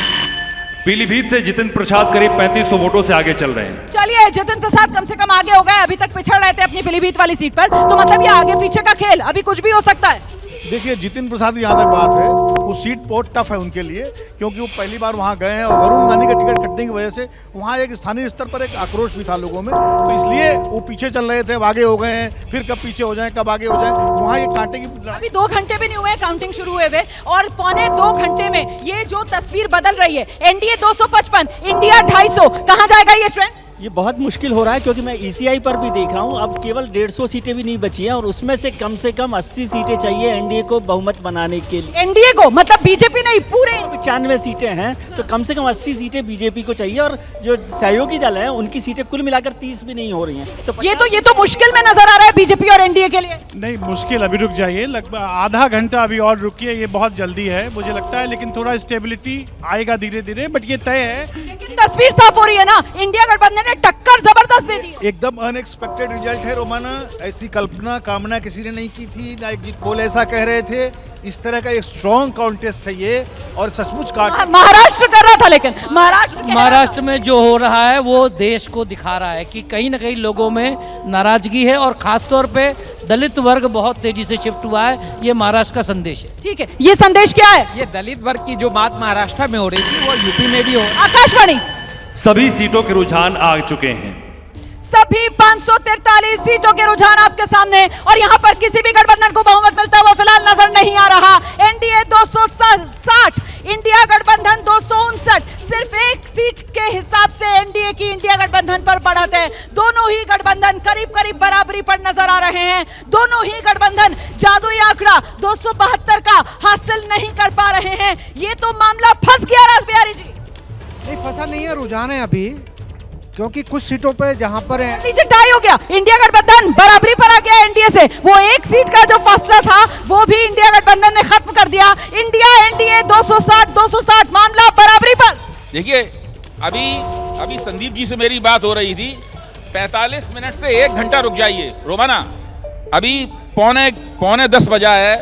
पीलीभीत से जितिन प्रसाद करीब 3500 वोटों से आगे चल रहे हैं। चलिए, जितिन प्रसाद कम से कम आगे हो गए, अभी तक पिछड़ रहे थे अपनी पीलीभीत वाली सीट पर, तो मतलब ये आगे पीछे का खेल, अभी कुछ भी हो सकता है। देखिए, जितिन प्रसाद यहाँ तक बात है, वो सीट बहुत टफ है उनके लिए, क्योंकि वो पहली बार वहाँ गए हैं और वरुण गांधी का टिकट कटने की वजह से वहाँ एक स्थानीय स्तर पर एक आक्रोश भी था लोगों में, तो इसलिए वो पीछे चल रहे थे। अब आगे हो गए हैं, फिर कब पीछे हो जाएं, कब आगे हो जाएं, वहाँ ये कांटे की। अभी 2 घंटे भी नहीं हुए काउंटिंग शुरू हुए हुए, और पौने 2 घंटे में ये जो तस्वीर बदल रही है, एनडीए 255, इंडिया 250, कहाँ जाएगा ये ट्रेंड? ये बहुत मुश्किल हो रहा है, क्योंकि मैं ईसीआई पर भी देख रहा हूँ, अब केवल 150 सीटें भी नहीं बची हैं और उसमें से कम 80 सीटें चाहिए एनडीए को बहुमत बनाने के लिए। एनडीए को मतलब बीजेपी नहीं, पूरे 95 सीटें हैं, तो कम से कम 80 सीटें बीजेपी को चाहिए और जो सहयोगी दल हैं उनकी सीटें कुल मिलाकर 30 भी नहीं हो रही हैं। तो ये तो मुश्किल में नजर आ रहा है बीजेपी और एनडीए के लिए। नहीं, मुश्किल अभी रुक जाइए, लगभग आधा घंटा अभी और रुकिए, ये बहुत जल्दी है मुझे लगता है, लेकिन थोड़ा स्टेबिलिटी आएगा धीरे धीरे, बट ये तय है। लेकिन तस्वीर साफ हो रही है ना, इंडिया गठबंधन ने टक्कर जबरदस्त दे दी। एकदम अनएक्सपेक्टेड रिजल्ट है रोमाना, ऐसी कल्पना कामना किसी ने नहीं की थी, ना एग्जिट पोल ऐसा कह रहे थे। इस तरह का एक स्ट्रॉन्ग कॉन्टेस्ट है ये, और सचमुच का महाराष्ट्र कर रहा था, लेकिन महाराष्ट्र में जो हो रहा है वो देश को दिखा रहा है कि कहीं ना कहीं लोगों में नाराजगी है और खासतौर पे दलित वर्ग बहुत तेजी से शिफ्ट हुआ है। ये महाराष्ट्र का संदेश है। ठीक है, ये संदेश क्या है? ये दलित वर्ग की जो बात महाराष्ट्र में हो रही थी वो यूपी में भी हो। आकाशवाणी, सभी सीटों के रुझान आ चुके हैं, सभी 543 सीटों के रुझान आपके सामने, और यहाँ पर किसी भी गठबंधन को बहुमत मिलता हुआ फिलहाल नजर नहीं आ रहा। एनडीए 260, इंडिया गठबंधन 259, सिर्फ एक सीट के हिसाब से एनडीए की इंडिया गठबंधन पर बढ़त है। दोनों ही गठबंधन करीब करीब बराबरी पर नजर आ रहे हैं। दोनों ही गठबंधन जादुई आंकड़ा 272 का हासिल नहीं कर पा रहे हैं। ये तो मामला फंस गया राज बिहारी जी। नहीं, फंसा नहीं है, रुझान है अभी, क्योंकि कुछ सीटों पे जहां पर नीचे टाई हो गया, इंडिया गठबंधन बराबरी पर आ गया एनडीए से। वो एक सीट का जो फासला था वो भी इंडिया गठबंधन ने खत्म कर दिया। इंडिया एनडीए 260 मामला बराबरी पर। देखिए, अभी संदीप जी से मेरी बात हो रही थी, 45 मिनट से 1 घंटा रुक जाइए रोमाना, अभी पौने 10 बजा है,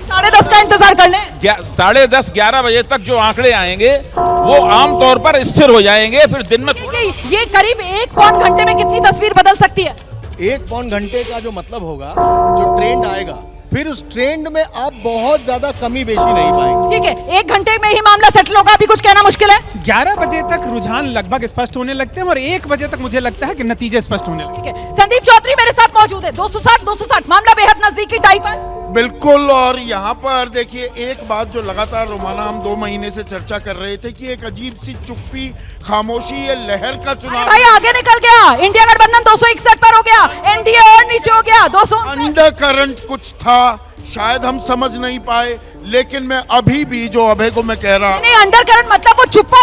10:30 का इंतजार कर लें। 10:30 11 बजे तक जो आंकड़े आएंगे वो आमतौर पर स्थिर हो जाएंगे, फिर दिन में ये करीब 1 घंटे में कितनी तस्वीर बदल सकती है? 1 घंटे का जो मतलब होगा, जो ट्रेंड आएगा, फिर उस ट्रेंड में आप बहुत ज्यादा कमी बेशी नहीं पाएंगे। ठीक है, 1 घंटे में ही मामला सेटल होगा, अभी कुछ कहना मुश्किल है। 11 बजे तक रुझान लगभग स्पष्ट होने लगते हैं और 1 बजे तक मुझे लगता है कि नतीजे स्पष्ट होने लगते हैं। संदीप चौधरी मेरे साथ मौजूद है। 260 मामला बेहद नजदीकी टाई पर। बिल्कुल, और यहाँ पर देखिए एक बात जो लगातार रोमाना हम 2 महीने से चर्चा कर रहे थे कि एक अजीब सी चुप्पी, खामोशी, ये लहर का चुनाव भाई आगे निकल गया। इंडिया गठबंधन 261 पर हो गया, एनडीए और नीचे हो गया 200। अंडर करंट कुछ था, शायद हम समझ नहीं पाए, लेकिन मैं अभी भी जो अभय को मैं कह रहा नहीं, अंडर करंट मतलब वो चुप्पा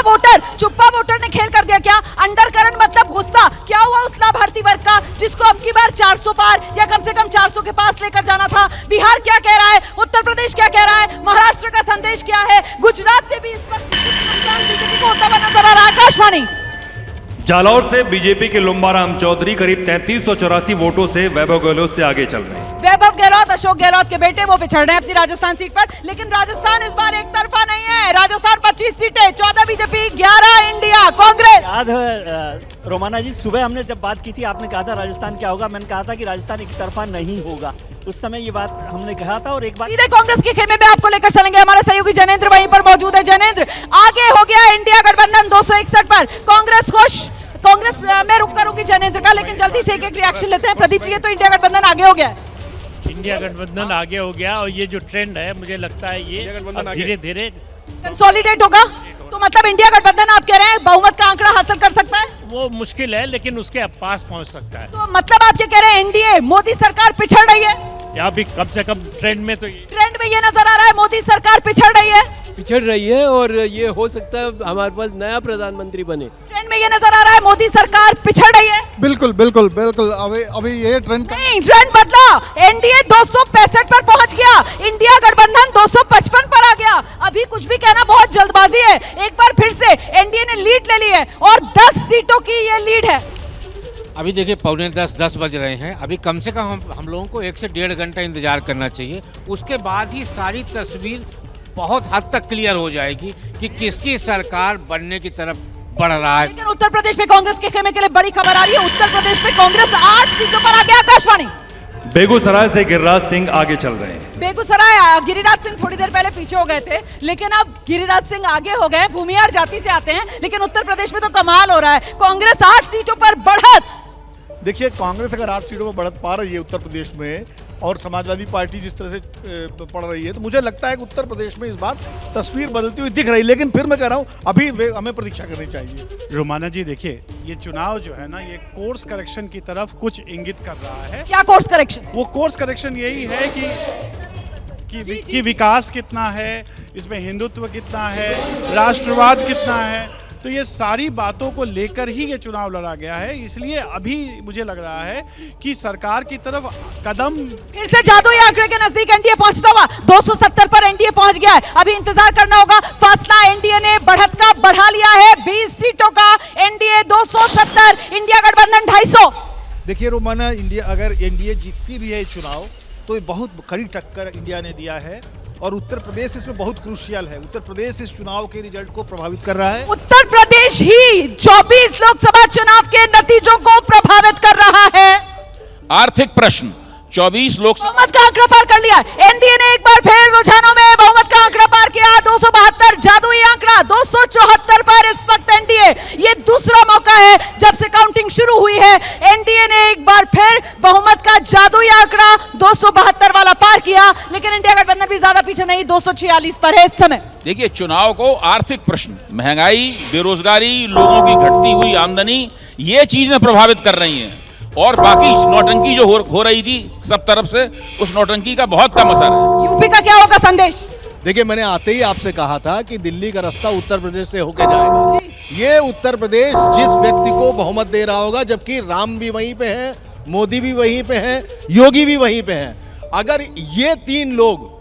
वोटर ने खेल कर दिया क्या? अंडर करंट मतलब गुस्सा। क्या हुआ उस लाभार्थी वर्ग का जिसको अब की बार 400 पार या कम से कम 400 के पास लेकर जाना था? बिहार क्या कह रहा है? उत्तर प्रदेश क्या कह रहा है? महाराष्ट्र का संदेश क्या है? गुजरात में भी इस वक्त बीजेपी को होता हुआ नजर आ रहा है। आकाशवाणी, जालौर से बीजेपी के लुम्बाराम चौधरी करीब 3384 वोटों से वैभव गहलोत से आगे चल रहे हैं। वैभव गहलोत, अशोक गहलोत के बेटे, वो पिछड़ रहे हैं अपनी राजस्थान सीट पर। लेकिन राजस्थान इस बार एक तरफा नहीं है। राजस्थान 25 सीटें, 14 बीजेपी, 11 इंडिया कांग्रेस। याद है रोमाना जी, सुबह हमने जब बात की थी, आपने कहा था राजस्थान क्या होगा। मैंने कहा था कि राजस्थान एक तरफा नहीं होगा, उस समय ये बात हमने कहा था। और एक बात सीधे कांग्रेस के खेमे में आपको लेकर चलेंगे। हमारे सहयोगी जनेंद्र वहीं पर मौजूद है। जनेंद्र, आगे हो गया इंडिया गठबंधन 261 पर, कांग्रेस खुश। कांग्रेस में रुक करूंगी जनेंद्र का, लेकिन जल्दी से एक रिएक्शन लेते हैं। प्रदीप जी, तो इंडिया गठबंधन आगे हो गया है। इंडिया गठबंधन आगे हो गया और ये जो ट्रेंड है, मुझे लगता है ये धीरे धीरे कंसोलिडेट होगा। तो मतलब इंडिया गठबंधन आप कह रहे हैं बहुमत का आंकड़ा हासिल कर सकता है? वो मुश्किल है, लेकिन उसके पास पहुंच सकता है। तो मतलब आप ये कह रहे हैं एनडीए, मोदी सरकार पिछड़ रही है? या भी कम से कम ट्रेंड में तो ट्रेंड में ये नजर आ रहा है मोदी सरकार पिछड़ रही है। पिछड़ रही है और ये हो सकता है हमारे पास नया प्रधानमंत्री बने। ट्रेंड में ये नजर आ रहा है मोदी सरकार पिछड़ रही है। बिल्कुल बिल्कुल बिल्कुल, अभी ये ट्रेंड नहीं, ट्रेंड बदला। एनडीए 265 पर पहुंच गया, इंडिया गठबंधन 255 पर आ गया। अभी कुछ भी कहना बहुत जल्दबाजी है। एक बार फिर से एनडीए ने लीड ले ली है और 10 सीटों की ये लीड है। अभी देखिए 9:45 बज रहे हैं। अभी कम से कम हम लोगों को 1 से 1.5 घंटा इंतजार करना चाहिए। उसके बाद ही सारी तस्वीर बहुत हद तक क्लियर हो जाएगी कि किसकी सरकार बनने की तरफ बढ़ रहा है। लेकिन उत्तर प्रदेश में कांग्रेस के खेमे के लिए बड़ी खबर आ रही है। उत्तर प्रदेश में कांग्रेस 8 सीटों पर आ गया। आकाशवाणी, बेगूसराय से गिरिराज सिंह आगे चल रहे हैं। बेगूसराय, गिरिराज सिंह थोड़ी देर पहले पीछे हो गए थे, लेकिन अब गिरिराज सिंह आगे हो गए। भूमिहार जाति से आते हैं, लेकिन उत्तर प्रदेश में तो कमाल हो रहा है। कांग्रेस 8 सीटों पर बढ़त। देखिए, कांग्रेस अगर 8 सीटों पर बढ़त पा रही है उत्तर प्रदेश में, और समाजवादी पार्टी जिस तरह से पड़ रही है, तो मुझे लगता है कि उत्तर प्रदेश में इस बार तस्वीर बदलती हुई दिख रही है। लेकिन फिर मैं कह रहा हूँ, अभी हमें प्रतीक्षा करनी चाहिए। रोमाना जी, देखिए ये चुनाव जो है ना, ये कोर्स करेक्शन की तरफ कुछ इंगित कर रहा है। क्या कोर्स करेक्शन? वो कोर्स करेक्शन यही है कि विकास कितना है, इसमें हिंदुत्व कितना है, राष्ट्रवाद कितना है। तो ये सारी बातों को लेकर ही ये चुनाव लड़ा गया है। इसलिए अभी मुझे लग रहा है कि सरकार की तरफ कदम फिर से जादुई आंकड़े के नजदीक एनडीए पहुंचता हुआ 270 पर एनडीए पहुंच गया है। अभी इंतजार करना होगा। फासला एनडीए ने बढ़त का बढ़ा लिया है। 20 सीटों का एनडीए 270, इंडिया गठबंधन 250। देखिए रोमाना, अगर एनडीए जीतती भी है चुनाव, तो ये बहुत कड़ी टक्कर इंडिया ने दिया है और उत्तर प्रदेश इसमें बहुत क्रूशियल है। उत्तर प्रदेश इस चुनाव के रिजल्ट को प्रभावित कर रहा है। उत्तर प्रदेश ही 24 लोकसभा चुनाव के नतीजों को प्रभावित कर रहा है। आर्थिक प्रश्न, 24 लोकसभा बहुमत का आंकड़ा पार कर लिया। एनडीए ने एक बार फिर रुझानों में बहुमत का आंकड़ा पार किया। 272, जादुई आंकड़ा 274 पर इस वक्त एनडीए। ये दूसरा मौका है जब से काउंटिंग शुरू हुई है। एनडीए ने एक बार फिर बहुमत का जादुई आंकड़ा 272 वाला पार किया, लेकिन इंडिया गठबंधन भी ज्यादा पीछे नहीं, 246 पर है इस समय। देखिए, चुनाव को आर्थिक प्रश्न, महंगाई, बेरोजगारी, लोगों की घटती हुई आमदनी, ये चीजें प्रभावित कर रही हैं। और बाकी नौटंकी जो हो रही थी सब तरफ से, उस नौटंकी का बहुत कम असर है। यूपी का क्या होगा संदेश? देखिए, मैंने आते ही आपसे कहा था कि दिल्ली का रास्ता उत्तर प्रदेश से होके जाएगा। ये उत्तर प्रदेश जिस व्यक्ति को बहुमत दे रहा होगा, जबकि राम भी वहीं पे है, मोदी भी वहीं पे है, योगी भी वहीं पे है। अगर ये 3 लोग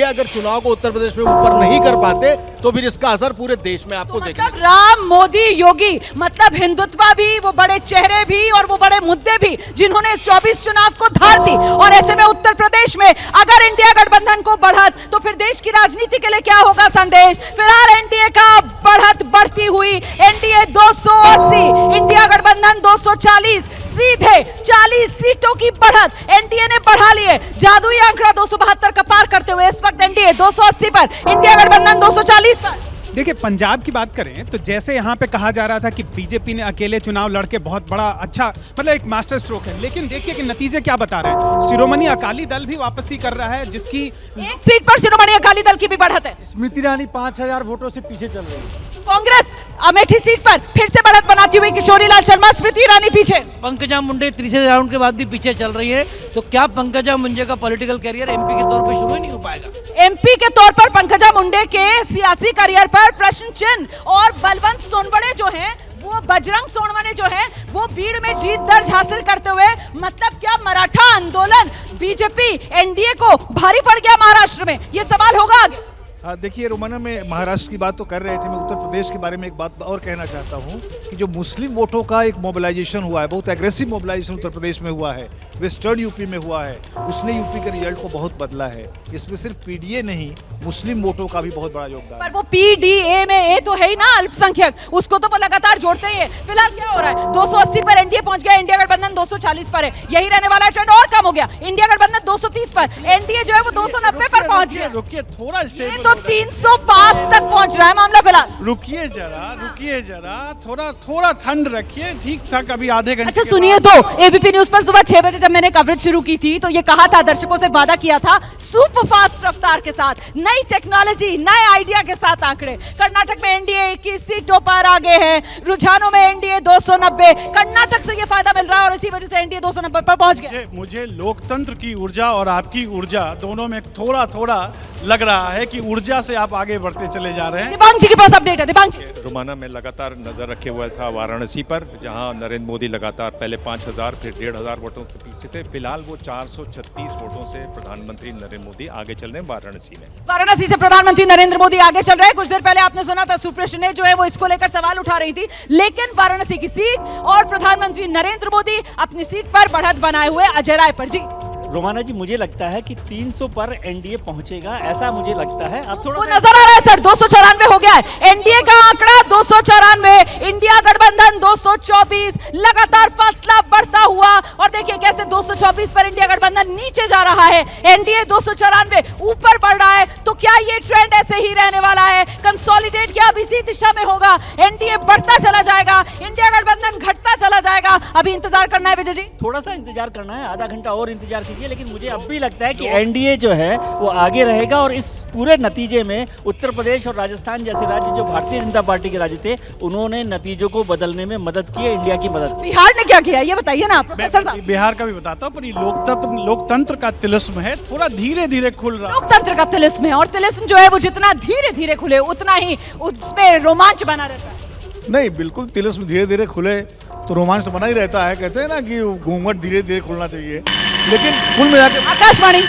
अगर चुनाव को उत्तर प्रदेश में ऊपर नहीं कर पाते, तो फिर इसका असर पूरे देश में आपको देखना। मतलब राम, मोदी, योगी, मतलब हिंदुत्व भी, वो बड़े चेहरे भी और वो बड़े मुद्दे भी, जिन्होंने इस 24 चुनाव को धार दी। और ऐसे में उत्तर प्रदेश में अगर इंडिया गठबंधन को बढ़त, तो फिर देश की राजनीति के लिए क्या होगा संदेश? फिलहाल एनडीए का बढ़त बढ़ती हुई, एनडीए 280, इंडिया गठबंधन 240, सीधे 40 सीटों की बढ़त एनडीए ने बढ़ा ली है। जादुई आंकड़ा 272 का पार करते हुए इस वक्त एनडीए 280 पर, इंडिया गठबंधन 240 पर। देखिए, पंजाब की बात करें तो जैसे यहाँ पे कहा जा रहा था कि बीजेपी ने अकेले चुनाव लड़के बहुत बड़ा अच्छा, मतलब एक मास्टर स्ट्रोक है, लेकिन देखिए कि नतीजे क्या बता रहे हैं। शिरोमणि अकाली दल भी वापसी कर रहा है, जिसकी 1 सीट पर शिरोमणि अकाली दल की भी बढ़त है। स्मृति ईरानी 5000 वोटों से पीछे चल रही है। कांग्रेस अमेठी सीट पर फिर से बढ़त बनाती हुई किशोरीलाल शर्मा, स्मृति ईरानी पीछे। पंकजा मुंडे तीसरे राउंड के बाद भी पीछे चल रही है। तो क्या पंकजा मुंडे का पॉलिटिकल करियर एमपी के तौर पर शुरू ही नहीं हो पाएगा? एमपी के तौर पर पंकजा मुंडे के सियासी करियर पर प्रश्न चिन्ह। और बलवंत सोनवड़े जो हैं, वो बजरंग सोनवड़े जो हैं, वो भीड़ में जीत दर्ज हासिल करते हुए, मतलब क्या मराठा आंदोलन बीजेपी एनडीए को भारी पड़ गया महाराष्ट्र में? ये सवाल होगा आगे। देखिए रोमाना में महाराष्ट्र की बात तो कर रहे थे, मैं उत्तर प्रदेश के बारे में एक बात और कहना चाहता हूं कि जो मुस्लिम वोटों का एक मोबिलाइजेशन हुआ है, बहुत एग्रेसिव मोबिलाइजेशन उत्तर प्रदेश में हुआ है, वेस्टर्न यूपी में हुआ है, उसने यूपी के रिजल्ट को बहुत बदला है। इसमें सिर्फ पीडीए नहीं, मुस्लिम वोटों का भी बहुत बड़ा योगदान। पर वो पीडीए में ए तो है ही ना अल्पसंख्यक, उसको तो वो लगातार जोड़ते ही है। फिलहाल क्या हो रहा है, 280 पर एनडीए पहुंच गया, इंडिया गठबंधन 240 पर है, यही रहने वाला ट्रेंड और कम हो गया। इंडिया गठबंधन 230 पर, एनडीए जो है वो 290 पर पहुंच गया। रुकिए थोड़ा स्टेबल, तो 305 तक पहुंच रहा है मामला फिलहाल। रुकिए जरा, थोड़ा ठंड रखिए, ठीक ठाक अभी आधे घंटे। अच्छा सुनिए तो, एबीपी न्यूज पर सुबह 6 बजे जब मैंने कवरेज शुरू की थी तो ये कहा था, दर्शकों से वादा किया था सुपर फास्ट रफ्तार के साथ, नई टेक्नोलॉजी, नए आइडिया के साथ आंकड़े। कर्नाटक में एनडीए 21 सीटों पर आगे है, रुझानों में एनडीए 290, कर्नाटक से ये फायदा मिल रहा है और इसी वजह से एनडीए 290 पर पहुंच गया। मुझे लोकतंत्र की ऊर्जा और आपकी ऊर्जा दोनों में थोड़ा लग रहा है कि ऊर्जा से आप आगे बढ़ते चले जा रहे हैं। दिबांग जी के पास अपडेट है, दिबांग जी। रोमाना में लगातार नजर रखे हुआ था वाराणसी पर, जहां नरेंद्र मोदी लगातार पहले 5000 फिर 1500 वोटों के पीछे थे। फिलहाल वो 436 वोटों से प्रधानमंत्री नरेंद्र मोदी आगे चल रहे हैं वाराणसी में। वाराणसी से प्रधानमंत्री नरेंद्र मोदी आगे चल रहे हैं। कुछ देर पहले आपने सुना था सुप्रीया जो है वो इसको लेकर सवाल उठा रही थी, लेकिन वाराणसी की सीट और प्रधानमंत्री नरेंद्र मोदी अपनी सीट पर बढ़त बनाए हुए अजय राय पर। जी रोमाना जी, मुझे लगता है कि 300 पर एनडीए पहुंचेगा, ऐसा मुझे लगता है। अब थोड़ा नजर आ रहा है सर, 294 हो गया है एनडीए का आंकड़ा, 294, इंडिया गठबंधन 224, लगातार फासला बढ़ता हुआ। और देखिए कैसे 224 पर इंडिया गठबंधन नीचे जा रहा है, एनडीए 294 ऊपर बढ़ रहा है। तो क्या ये ट्रेंड ऐसे ही रहने वाला है, कंसोलिडेट क्या अब इसी दिशा में होगा, एनडीए बढ़ता चला जाएगा, इंडिया गठबंधन घटता चला जाएगा? अभी इंतजार करना है विजय जी, थोड़ा सा इंतजार करना है, आधा घंटा और इंतजार कीजिए। लेकिन मुझे अब भी लगता है कि एनडीए जो है वो आगे रहेगा और इस पूरे नतीजे में उत्तर प्रदेश और राजस्थान जैसे राज्य जो भारतीय जनता पार्टी के राज्य थे, उन्होंने नतीजों को बदलने में मदद की है, इंडिया की मदद। बिहार ने क्या किया ये बताइए ना प्रोफेसर साहब। बिहार का भी बताता हूँ, पर ये लोकतंत्र का तिलिस्म है, थोड़ा धीरे खुल रहा है। लोकतंत्र का तिलिस्म है, और तिलिस्म जो है वो जितना धीरे खुले उतना ही उसमें रोमांच बना रहता है। नहीं, बिल्कुल तिलिस्म धीरे खुले तो रोमांच तो बना ही रहता है। कहते हैं ना कि घूंघट धीरे खुलना चाहिए, लेकिन कुल मिलाकर आकाशवाणी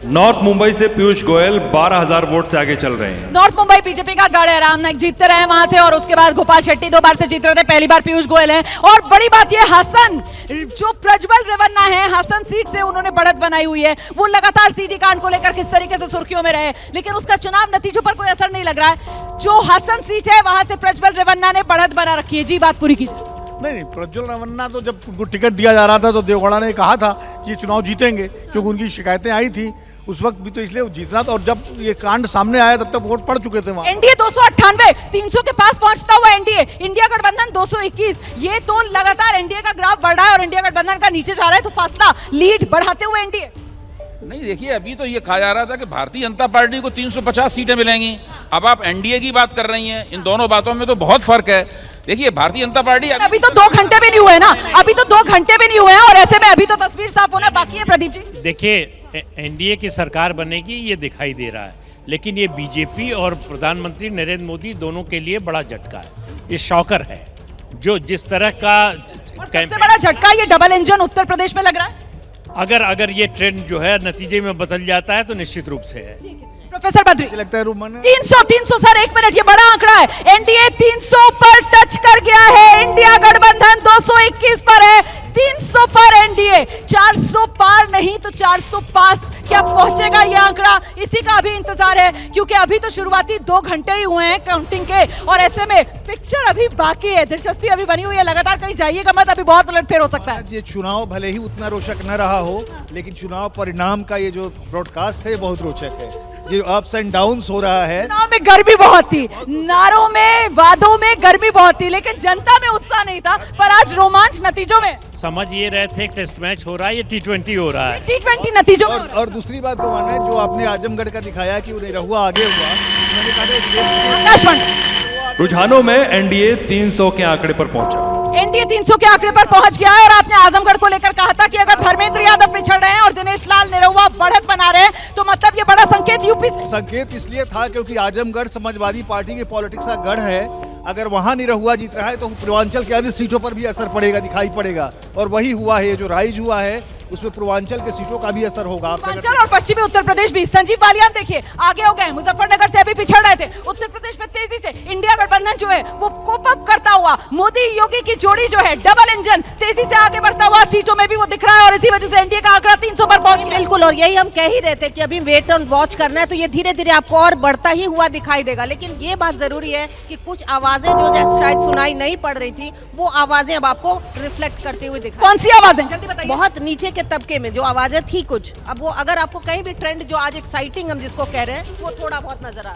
नॉर्थ मुंबई से पीयूष गोयल 12,000 वोट से आगे चल रहे हैं। नॉर्थ मुंबई बीजेपी का गढ़ है, राम नाईक जीतते रहे वहां से, और उसके बाद गोपाल शेट्टी 2 बार से जीत रहे थे, पहली बार पीयूष गोयल है। और बड़ी बात ये, हसन जो प्रज्वल रेवन्ना है, हसन सीट से उन्होंने बढ़त बनाई हुई है। वो लगातार सीडी कांड को लेकर किस तरीके से सुर्खियों में रहे, लेकिन उसका चुनाव नतीजों पर कोई असर नहीं लग रहा है। जो हसन सीट है वहां से प्रज्वल रेवन्ना ने बढ़त बना रखी है। जी बात पूरी कीजिए। नहीं, प्रज्वल रेवन्ना तो जब उनको टिकट दिया जा रहा था तो देवगौड़ा ने कहा था कि ये चुनाव जीतेंगे, क्योंकि उनकी शिकायतें आई थी उस वक्त भी, तो इसलिए वो जीतना था। और जब ये कांड सामने आया तब तक वोट पड़ चुके थे वहाँ। एनडीए 298, 300 के पास पहुंचता हुआ एनडीए, इंडिया गठबंधन 221। ये तो लगातार एनडीए का ग्राफ बढ़ रहा है और इंडिया गठबंधन का नीचे जा रहा है, तो फासला लीड बढ़ाते हुए एनडीए। नहीं देखिए, अभी तो ये कहा जा रहा था कि भारतीय जनता पार्टी को 350 सीटें मिलेंगी, अब आप एनडीए की बात कर रही हैं। इन दोनों बातों में तो बहुत फर्क है। देखिए भारतीय जनता पार्टी अभी तो 2 घंटे भी नहीं हुए ना, अभी तो 2 घंटे भी नहीं हुए हैं, और ऐसे में अभी तो तस्वीर साफ होना बाकी है। प्रदीप जी देखिए, एनडीए की सरकार बनेगी ये दिखाई दे रहा है, लेकिन ये बीजेपी और प्रधानमंत्री नरेंद्र मोदी दोनों के लिए बड़ा झटका है, ये शॉकर है। जो जिस तरह का सबसे बड़ा झटका ये डबल इंजन उत्तर प्रदेश में लग रहा है। अगर ये ट्रेंड जो है नतीजे में बदल जाता है तो निश्चित रूप से है। प्रोफेसर बद्री, लगता है 300 सर, 1 मिनट, ये बड़ा आंकड़ा है। एनडीए 300 पर टच कर गया है, इंडिया गठबंधन 221 पर है, 300 पर एनडीए, 400 पार नहीं तो 400 पास क्या पहुंचेगा ये आंकड़ा, इसी का अभी इंतजार है, क्योंकि अभी तो शुरुआती 2 घंटे ही हुए हैं काउंटिंग के, और ऐसे में पिक्चर अभी बाकी है, दिलचस्पी अभी बनी हुई है, लगातार कहीं जाइएगा मत, अभी बहुत उलटफेर हो सकता है। ये चुनाव भले ही उतना रोचक न रहा हो, लेकिन चुनाव परिणाम का ये जो ब्रॉडकास्ट है बहुत रोचक है। जो अप्स एंड डाउन्स हो रहा है, चुनाव में गर्मी बहुत थी, नारों में वादों में गर्मी बहुत थी, लेकिन जनता में उत्साह नहीं था, पर आज रोमांच नतीजों में। समझ ये रहे थे टेस्ट मैच हो रहा है, ये T20 हो रहा है, T20 नतीजों में। और दूसरी बात को माना है, जो आपने आजमगढ़ का दिखाया कि निरहुआ आगे हुआ, उन्होंने कहा रुझानों में एनडीए 300 के आंकड़े पर पहुंचा। एनडीए 300 के आंकड़े पर पहुंच गया है, और आपने आजमगढ़ को लेकर कहा था कि अगर धर्मेंद्र यादव पिछड़ रहे हैं और दिनेश लाल निरहुआ बढ़त बना रहे हैं, तो मतलब ये बड़ा संकेत यूपी। संकेत इसलिए था क्योंकि आजमगढ़ समाजवादी पार्टी के पॉलिटिक्स का गढ़ है। अगर वहां निरहुआ जीत रहा है तो पूर्वांचल के अन्य सीटों पर भी असर पड़ेगा, दिखाई पड़ेगा। और वही हुआ है, ये जो राइज हुआ है उसमें पूर्वांचल के सीटों का भी असर होगा। पूर्वांचल और पश्चिमी उत्तर प्रदेश भी। संजीव बालियान देखिए आगे हो गए, मुजफ्फरनगर से अभी पिछड़ रहे थे। उत्तर प्रदेश में तेजी से इंडिया गठबंधन जो है वो कोप अप करता हुआ, मोदी योगी की जोड़ी जो है डबल इंजन तेजी से आगे बढ़ता हुआ सीटों में भी वो दिख रहा है और इसी वजह से एनडीए का आंकड़ा 300 पर पहुंच गया। बिल्कुल, और यही हम कह ही रहे थे कि अभी वेट एंड वॉच करना है, तो ये धीरे धीरे आपको और बढ़ता ही हुआ दिखाई देगा। लेकिन ये बात जरूरी है कि कुछ आवाजें जो शायद सुनाई नहीं पड़ रही थी, वो आवाजें अब आपको रिफ्लेक्ट करते हुए दिखाई। कौन सी आवाजें जल्दी बताइए। बहुत नीचे के तबके में जो आवाजें थी कुछ, अब वो अगर आपको कहीं भी ट्रेंड जो आज एक्साइटिंग हम जिसको कह रहे हैं वो थोड़ा बहुत नजर आ रहा है।